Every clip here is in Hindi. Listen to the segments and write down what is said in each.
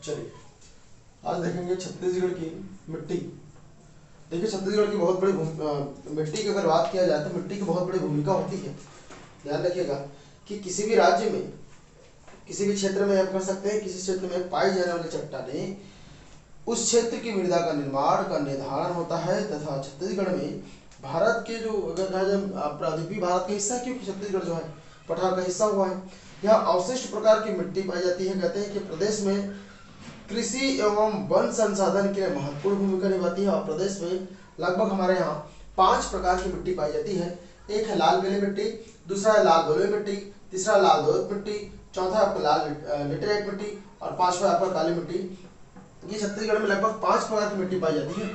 चलिए आज देखेंगे छत्तीसगढ़ की मिट्टी। देखिए छत्तीसगढ़ की बहुत बड़ी मिट्टी की अगर बात किया जाए तो मिट्टी की बहुत बड़ी भूमिका होती है। ध्यान रखिएगा कि किसी भी राज्य में किसी भी क्षेत्र में आप कर सकते हैं, किसी क्षेत्र में पाई जाने वाली चट्टानें उस क्षेत्र की मृदा का निर्माण का निर्धारण होता है। तथा छत्तीसगढ़ में भारत के जो अगर कहा जाए प्रायद्वीपीय भारत का हिस्सा, क्योंकि छत्तीसगढ़ जो है पठार का हिस्सा हुआ है, यह अवशिष्ट प्रकार की मिट्टी पाई जाती है। कहते हैं कि प्रदेश में कृषि एवं वन संसाधन के लिए महत्वपूर्ण भूमिका निभाती है। और प्रदेश में लगभग हमारे यहाँ 5 प्रकार की मिट्टी पाई जाती है। एक है लाल पीली मिट्टी, दूसरा है लाल बलुई मिट्टी, तीसरा लाल दोरस मिट्टी, चौथा आपका लाल लेटेराइट मिट्टी और पांचवा आपका काली मिट्टी। ये छत्तीसगढ़ में लगभग 5 प्रकार की मिट्टी पाई जाती है।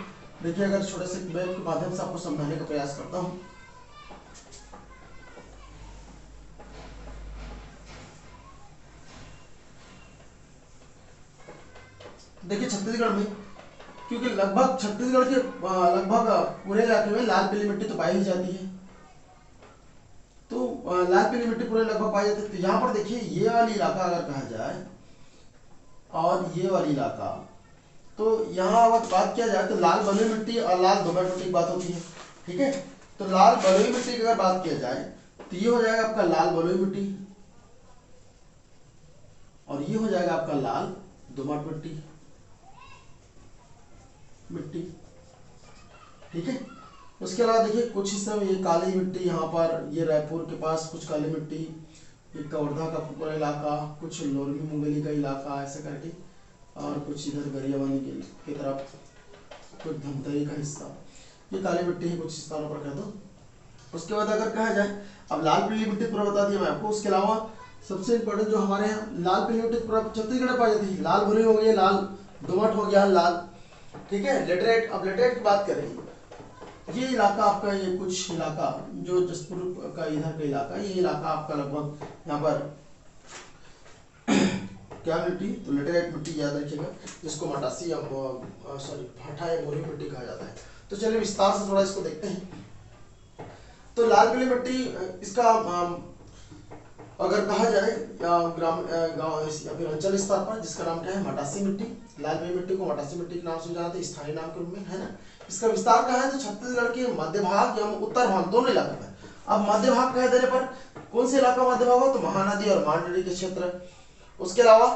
देखिए अगर छोटे से मैप के माध्यम से आपको समझाने का प्रयास करता हूँ। देखिए छत्तीसगढ़ में क्योंकि लगभग छत्तीसगढ़ के लगभग पूरे इलाके में लाल पीली मिट्टी तो पाई ही जाती है, तो लाल पीली मिट्टी पूरे लगभग पाई जाती है। तो यहाँ पर देखिए ये वाली इलाका अगर कहा जाए और ये वाली इलाका, तो यहाँ अगर बात किया जाए तो लाल बलुई मिट्टी और लाल दोमट मिट्टी की बात होती है। ठीक है, तो लाल बलुई मिट्टी की अगर बात किया जाए तो ये हो जाएगा आपका लाल बलुई मिट्टी और ये हो जाएगा आपका लाल दोमट मिट्टी। ठीक है, उसके अलावा देखिए कुछ हिस्से में ये काली मिट्टी, यहाँ पर ये रायपुर के पास कुछ काली मिट्टी, ये कवर्धा का पूरा इलाका, कुछ लोरमी मुंगेली का इलाका ऐसे करके, और कुछ इधर गरियाबंद की तरफ कुछ धमतरी का हिस्सा, ये काली मिट्टी है कुछ स्थानों पर कह दो। उसके बाद अगर कहा जाए, अब लाल पीली मिट्टी पूरा बता दिया मैं आपको। उसके अलावा सबसे इम्पोर्टेंट जो हमारे यहाँ लाल पीली मिट्टी पूरा छत्तीसगढ़ पाई जाती है, लाल भुनी हो गई, लाल दोमट हो गया, लाल। ठीक है, लेटरेट। अब लेटरेट की बात करें, ये इलाका आपका, ये कुछ इलाका जो जसपुर का इधर का इलाका, ये इलाका आपका लगभग यहाँ पर क्या मिट्टी, तो लेटेराइट मिट्टी याद रखिएगा, जिसको मटासी या भाटा या मोरी मिट्टी कहा जाता है। तो चलिए विस्तार से थोड़ा इसको देखते हैं। तो लाल पीली मिट्टी इसका अगर कहा जाए ग्राम गांव या फिर अंचल स्तर पर, जिसका नाम क्या है, मटासी मिट्टी। लाल पीली मिट्टी को मटासी मिट्टी के नाम से जाना था, स्थानीय नाम के रूप में, है ना। इसका विस्तार कहाँ है, तो छत्तीसगढ़ के मध्य भाग एवं उत्तर भाग दोनों इलाकों में। अब मध्य भाग कह देने पर कौन से इलाका मध्य भाग हो, तो महानदी और मांडली के क्षेत्र। उसके अलावा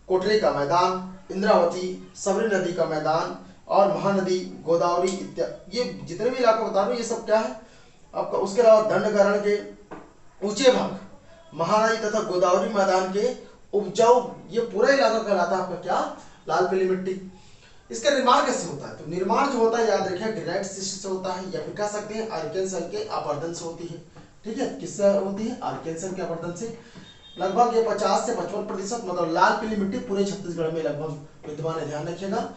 कोटरी का मैदान, इंद्रावती, सबरी नदी का मैदान और महानदी, गोदावरी इत्यादि, ये जितने भी इलाके बता रहे हो ये सब क्या है आपका। उसके अलावा दंडकारण्य के ऊंचे भाग, महानदी तथा गोदावरी मैदान के उपजाऊ, ये पूरा इलाका कहलाता है आपका क्या, लाल पीली मिट्टी। इसका निर्माण कैसे होता है, तो निर्माण जो होता है याद रखिए ग्रेनाइट सिस्ट से होता है, या फिर कह सकते हैं आर्केनसन के अपरदन से होती है। ठीक है, किससे होती है, आर्केनसन के अपरदन से। लगभग ये 50 से 55% मतलब लाल पीली मिट्टी पूरे छत्तीसगढ़ में लगभग विद्यमान है, ध्यान रखिएगा।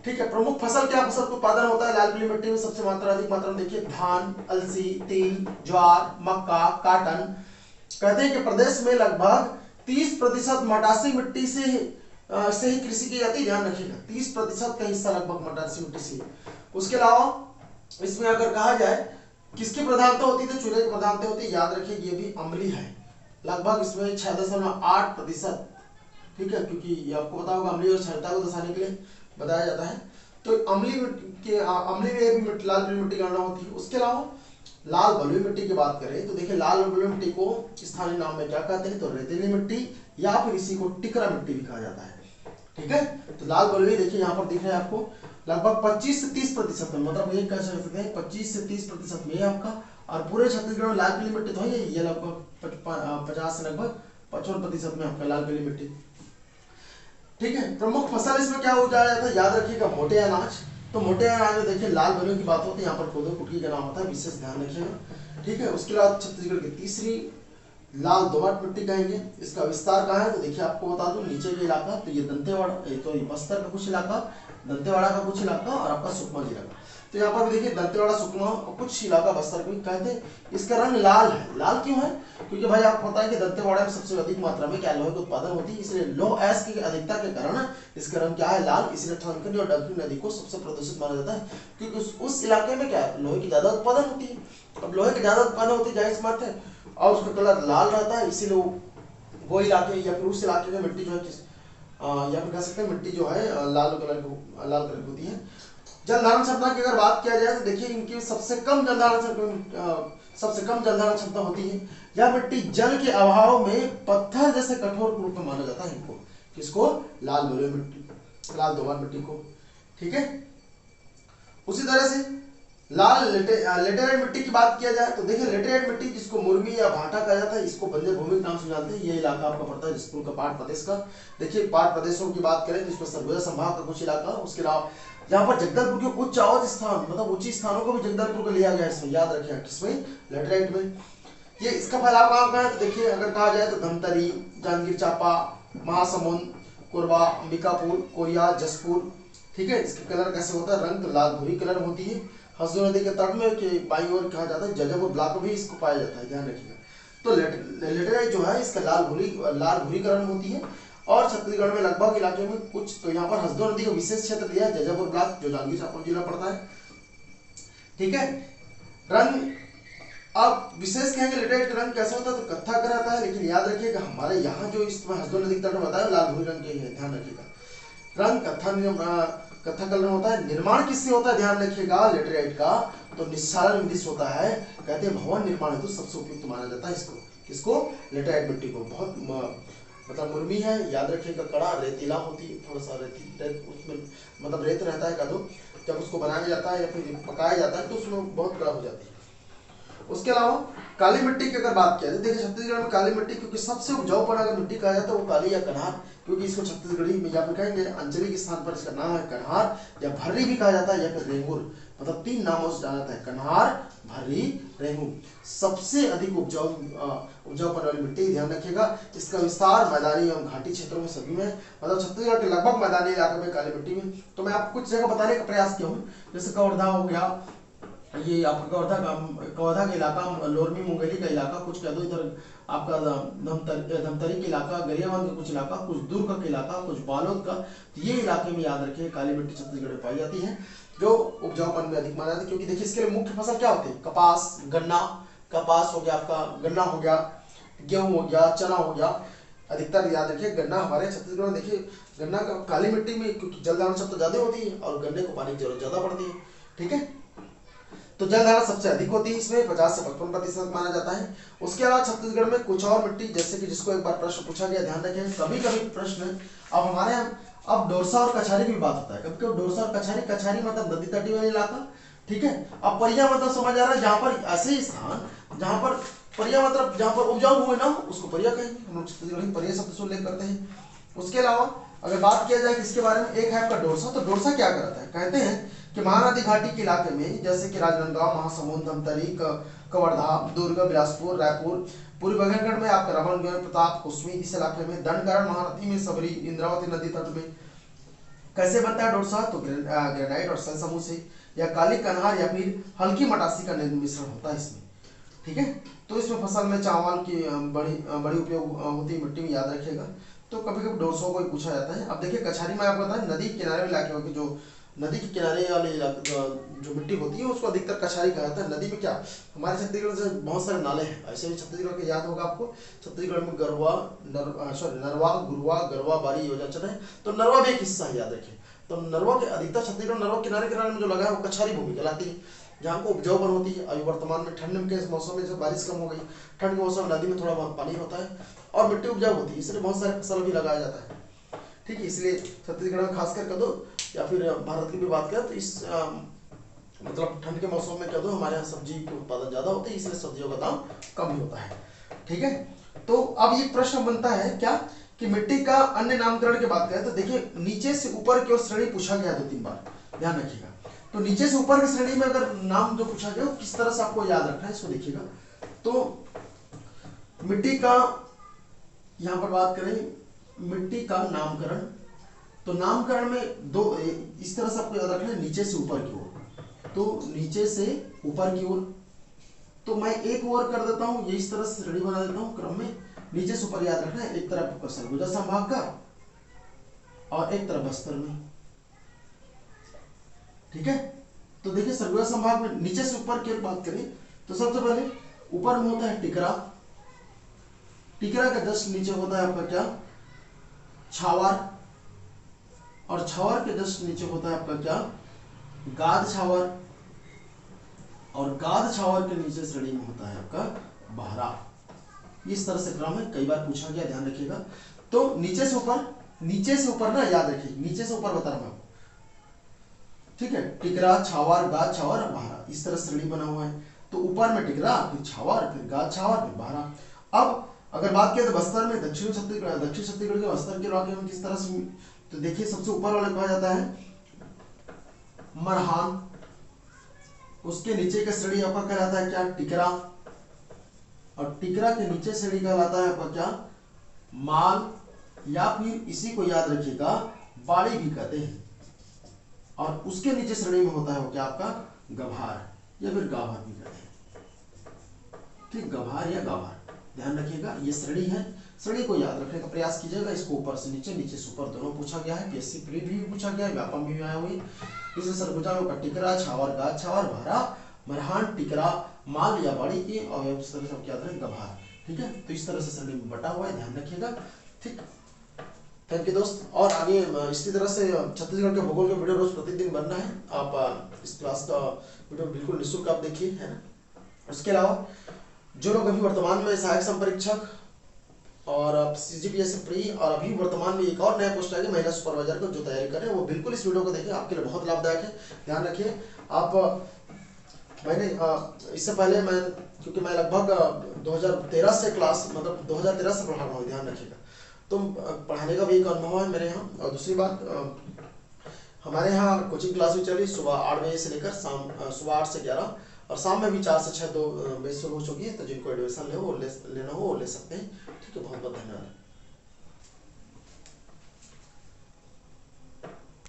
ठीक है, प्रमुख फसल क्या फसल का उत्पादन होता है लाल पीली मिट्टी में, सबसे अधिक मात्रा में देखिए धान, अलसी, तिल, ज्वार, मक्का, काटन। कहते हैं कि प्रदेश में लगभग 30% मटासी मिट्टी से ही कृषि की जाती है, ध्यान रखिएगा 30% का हिस्सा लगभग मटासी मिट्टी से। उसके अलावा इसमें अगर कहा जाए किसकी प्रधानता होती है, तो चूल्हे की प्रधानता होती है, याद रखिए ये भी अम्लीय है, लगभग इसमें 6.8%। ठीक है, क्योंकि ये आपको पता होगा अम्लीय और क्षारीयता को दर्शाने के लिए बताया जाता है। तो अम्लीय में भी लाल पीली मिट्टी गणना होती है। उसके अलावा लाल बलुई मिट्टी की बात करें तो देखिए लाल बलुई मिट्टी को स्थानीय नाम में क्या कहते हैं, तो रेतीली मिट्टी या फिर इसी को टिकरा मिट्टी भी कहा जाता है। ठीक है, तो लाल बलुई देखिए यहाँ पर दिख रहा है आपको लगभग 25 से 30% में, मतलब ये कह सकते हैं 25 से 30% में आपका। और पूरे छत्तीसगढ़ में लाल पीली मिट्टी तो है ये लगभग 50 से लगभग 55% में आपका लाल पीली मिट्टी। ठीक है, प्रमुख फसल इसमें क्या हो जाता है, याद रखिएगा मोटे अनाज। तो मोटे अनाज में देखिए लाल बलुई की बात होती है, यहाँ पर कोदो कुटकी का नाम होता है, विशेष ध्यान रखिएगा। ठीक है, उसके बाद छत्तीसगढ़ की तीसरी लाल दोमट मिट्टी कहेंगे। इसका विस्तार कहाँ है, तो देखिए आपको बता दूं नीचे के इलाका, तो ये दंतेवाड़ा, तो ये बस्तर का कुछ इलाका, दंतेवाड़ा का कुछ इलाका और आपका सुकमा जिला का। तो यहाँ पर भी देखिए दंतेवाड़ा, सुकमा और कुछ इलाका बस्तर को कहते हैं। इसका रंग लाल है, लाल क्यों है, क्योंकि भाई आपको पता है कि दंतेवाड़ा में सबसे अधिक मात्रा में क्या लोहे का उत्पादन होती है, इसलिए लौह एस की अधिकता के कारण इसका रंग क्या है, लाल। इसलिए थनकनी और डंकनी नदी को सबसे प्रदूषित माना जाता है, क्योंकि उस इलाके में क्या है, लोहे की ज्यादा उत्पादन होती है। अब लोहे की ज्यादा उत्पादन होती है, जाहिर सी बात है, और उसका कलर लाल रहता है, इसीलिए वो इलाके या फिर उस इलाके की मिट्टी जो है या फिर कह सकते हैं मिट्टी जो है लाल कलर की होती है। जल धारण क्षमता की अगर बात किया जाए तो देखिए इनकी सबसे कम जल धारण क्षमता होती है। यह मिट्टी जल के अभाव में पत्थर जैसे कठोर रूप में माना जाता है इनको, किसको? लाल बलुई मिट्टी, लाल दोमट मिट्टी को। ठीक है, उसी तरह से लाल लेटेराइट मिट्टी की बात किया जाए तो देखिए लेटेराइट मिट्टी जिसको मुर्मी या भाटा कहा जाता है, इसको बंजर भूमि के नाम से जानते हैं। ये इलाका आपका पड़ता है जसपुर का पहाड़ प्रदेश का। देखिए पहाड़ प्रदेशों की बात करें तो इसमें सरगुजा संभाग का कुछ इलाका, उसके अलावा यहाँ पर जगदलपुर के उच्च आवाज स्थान मतलब ऊंची स्थानों को भी जगदलपुर को लिया गया है इसमें, याद रखिएगा किसमें? लेटेराइट में। ये इसका फैलाव कहाँ है तो देखिए अगर कहा जाए तो धमतरी, जांजगीर चांपा, महासमुंद, कोरबा, अंबिकापुर, कोरिया, जसपुर। ठीक है, इसका कलर कैसे होता है? रंग तो लाल भूरी कलर में होती है। हसदो नदी के तट में के बाईं ओर कहा जाता है जजापुर ब्लॉक में भी इसको पाया जाता है, ध्यान रखिएगा। तो लेटेराइट जो है इसका लाल भूरी कलर में होती है। और छत्तीसगढ़ में लगभग इलाके में कुछ, तो यहाँ पर हसदो नदी का विशेष क्षेत्र दिया है जजापुर ब्लॉक जो जांजगीर चांपा जिला पड़ता है। ठीक है, रंग आप विशेष कहेंगे लेटेराइट का रंग कैसा होता है तो कत्था का रहता है, लेकिन याद रखिएगा हमारे यहाँ जो इसमें हसदो नदी के तट में बताया लाल भूरी रंग के है, ध्यान रखिएगा। रंग कत्था कलर में होता है। निर्माण किससे होता है ध्यान रखिएगा लेटेराइट का, तो निस्सारण विधि से होता है। कहते हैं भवन निर्माण हेतु सबसे उपयुक्त माना जाता है इसको, किसको? लेटेराइट मिट्टी को। बहुत मतलब मुर्मी है, याद रखिएगा, कड़ा रेतीला होती है, थोड़ा सा रेत उसमें मतलब रेत रहता है का दो, जब उसको बनाया जाता है या फिर पकाया जाता है तो उसमें बहुत कड़ा हो जाती है। उसके अलावा काली मिट्टी की अगर बात किया जाए, देखिए छत्तीसगढ़ में काली मिट्टी क्योंकि सबसे उपजाऊपन अगर मिट्टी कहा जाता है वो काली या कन्हार, क्योंकि इसको छत्तीसगढ़ी में या फिर कहेंगे अंचलिक स्थान पर इसका नाम है कन्हार, या भर्री भी कहा जाता है, या फिर रेंगुर, मतलब 3 नामों से जाना जाता है, कन्हार, भर्री, रेंगुर। सबसे अधिक उपजाऊपन वाली मिट्टी, ध्यान रखिएगा। इसका विस्तार मैदानी एवं घाटी क्षेत्रों में सभी में, मतलब छत्तीसगढ़ के लगभग मैदानी इलाके में काली मिट्टी में। तो मैं आपको कुछ जगह बताने का प्रयास किया हूँ, जैसे कवर्धा हो गया, ये आपका कवर्धा का इलाका, लोरमी मुंगेली का इलाका, कुछ कह दो इधर आपका धमतरी का इलाका, गरियाबंद का कुछ इलाका, कुछ दुर्ग का इलाका, कुछ बालोद का। ये इलाके में याद रखिए काली मिट्टी छत्तीसगढ़ में पाई जाती है, जो उपजाऊपन में अधिक माना जाता है। क्योंकि देखिए इसके लिए मुख्य फसल क्या होती है? कपास, गन्ना, कपास हो गया आपका, गन्ना हो गया, गेहूं हो गया, चना हो गया। अधिकतर याद रखिए गन्ना हमारे छत्तीसगढ़ में, देखिए गन्ना का काली मिट्टी में क्योंकि जल धारण क्षमता ज्यादा होती है और गन्ने को पानी की जरूरत ज्यादा पड़ती है। ठीक है, तो जल धारण सबसे अधिक होती है, इसमें 50 से 55% माना जाता है। उसके अलावा छत्तीसगढ़ में कुछ और मिट्टी, जैसे कि जिसको एक बार प्रश्न पूछा गया, ध्यान रखें कभी कभी प्रश्न, अब हमारे यहाँ अब डोरसा और कछारी की भी बात होता है, कभी कभी डोरसा और कछारी, कछारी मतलब नदी तटीय वाला इलाका। ठीक है, अब परिया मतलब समझ आ रहा है, जहाँ पर ऐसे स्थान जहाँ पर परिया मतलब जहाँ पर उपजाऊ हुए ना उसको परिया कहेंगे, हम लोग छत्तीसगढ़ परिया शब्द से उल्लेख करते हैं। उसके अलावा अगर बात किया जाए किसके बारे में, एक है आपका डोरसा। तो डोरसा क्या करता है? कहते हैं कि महानदी घाटी के इलाके में, जैसे कि राजनांदगांव, महासमुंद, धमतरी, कवर्धा, दुर्ग, बिलासपुर, रायपुर, पूर्वी बघेलखंड में आपका रमनगढ़, प्रताप, कुसमी, इस इलाके में दंडकारण्य, महानदी में सबरी, इंद्रावती नदी तट में। कैसे बनता है डोरसा? तो ग्रेनाइट और सल समूह से, या काली कन्हार या फिर हल्की मटासी का मिश्रण होता है इसमें। ठीक है, तो इसमें फसल में चावल की बड़ी उपयोग होती है मिट्टी में, याद रखिएगा। तो कभी कभी डोरसों को पूछा जाता है। अब देखिए कछारी में आपको बताया नदी के किनारे इलाके में, जो नदी के किनारे वाले जो मिट्टी होती है उसको अधिकतर कछारी कहा जाता है। नदी में क्या, हमारे छत्तीसगढ़ से बहुत सारे नाले हैं, ऐसे भी छत्तीसगढ़ के याद होगा आपको। छत्तीसगढ़ में नरवा, गुरुआ, गरवा, बारी योजना चल रहे हैं, तो नरवा भी एक हिस्सा है, याद रखें। तो नरवा के अधिकतर छत्तीसगढ़ नरवा किनारे किनारे में जो लगा है वो कछारी भूमि कहलाती है, जहाँ को उपजाऊ बन होती है। अभी वर्तमान में ठंड के मौसम में जब बारिश कम हो गई, ठंड के मौसम में नदी में थोड़ा बहुत पानी होता है और मिट्टी उपजाऊ होती है, इसलिए बहुत सारे फसल भी लगाया जाता है। ठीक है, इसलिए छत्तीसगढ़ में खासकर कह दो या फिर भारत की भी बात करें तो इस मतलब ठंड के मौसम में कह दो हमारे यहाँ सब्जी के उत्पादन ज्यादा होते हैं, इसलिए सब्जियों का दाम कम ही होता है। ठीक है, तो अब ये प्रश्न बनता है क्या कि मिट्टी का अन्य नामकरण की बात करें तो देखिए नीचे से ऊपर की ओर श्रेणी पूछा गया 2-3 बार, ध्यान रखिएगा। तो नीचे से ऊपर की श्रेणी में अगर नाम जो पूछा गया किस तरह से आपको याद रखना है इसको देखिएगा। तो मिट्टी का यहाँ पर बात करें, मिट्टी का नामकरण, तो नामकरण में दो इस तरह से आपको याद रखना है, नीचे से ऊपर की ओर। तो नीचे से ऊपर की ओर, तो मैं एक ओर कर देता हूं, ये इस तरह से श्रेणी बना देता हूं क्रम में। नीचे से ऊपर याद रखना है, एक तरफ आपका सरगुजा संभाग का और एक तरफ बस्तर में। ठीक है, तो देखिए सरगुजा संभाग में नीचे से ऊपर की बात करें तो सबसे पहले ऊपर में होता है टिकरा, टिकरा का जस्ट नीचे होता है आपका क्या, छावर, और छावर के जस्ट नीचे होता है आपका क्या, गाद छावर, और गाद छावर के नीचे श्रेणी में होता है आपका बहरा। इस तरह से क्रम है, कई बार पूछा गया, ध्यान रखिएगा। तो नीचे से ऊपर ना, याद रखिए नीचे से ऊपर बता रहा हूं, ठीक है। टिकरा, छावर, गाद छावर, बहरा, इस तरह श्रेणी बना हुआ है। तो ऊपर में टिकरा, फिर छावर, फिर गाद छावर, फिर बहरा। अब अगर बात करें तो बस्तर में, दक्षिण छत्तीसगढ़ के बस्तर के इलाके में किस तरह से, तो देखिए सबसे ऊपर वाले कहा जाता है मरहान, उसके नीचे का श्रेणी आपका कहलाता है क्या, टिकरा, और टिकरा के नीचे श्रेणी कहलाता है आपका क्या, माल, या फिर इसी को याद रखिएगा बाड़ी भी कहते हैं, और उसके नीचे श्रेणी में होता है वो क्या आपका गभार, या फिर गाभार भी कहते हैं, ठीक, गभार या गाभार, ध्यान रखिएगा। ये श्रेणी है, श्रेणी को याद रखने का प्रयास कीजिएगा। इसको ऊपर से नीचे, नीचे से ऊपर दोनों पूछा गया है, पीएससी प्री भी पूछा गया है, व्यापम भी आया हुई। इसे सरगुजा में टिकरा, छावर, गाद छावर, बहरा, मरहान, टिकरा, माल या बाड़ी की, और इस तरह से हम क्या करें गभार, ठीक है। तो इस तरह से श्रेणी में बटा हुआ है, ध्यान रखिएगा, ठीक। थैंक यू दोस्त। और आगे इसी तरह से छत्तीसगढ़ के भूगोल के वीडियो रोज प्रतिदिन बनना है। आप इस क्लास का वीडियो बिल्कुल निःशुल्क आप देखिए, है ना। उसके अलावा जो लोग अभी वर्तमान में सहायक संपरीक्षक और सीजीपीएस प्री, और अभी वर्तमान में एक और नया पोस्ट आएगा महिला सुपरवाइजर को, जो तैयारी करें वो बिल्कुल इस वीडियो को देखें, आपके लिए बहुत लाभदायक है। ध्यान रखिए आप, मैंने इससे पहले क्योंकि मैं लगभग 2013 से क्लास, मतलब 2013 से पढ़ा रहा हूँ, ध्यान रखिएगा। तो पढ़ाने का भी एक अनुभव है मेरे यहाँ। और दूसरी बात, हमारे यहाँ कोचिंग क्लास भी चल रही, सुबह 8 बजे से लेकर सुबह 8 से 11, और शाम में भी 4 से 6 2 बजे शुरू हो चुकी है। तो जिनको एडमिशन लेना हो वो ले सकते हैं, ठीक है। बहुत बहुत धन्यवाद।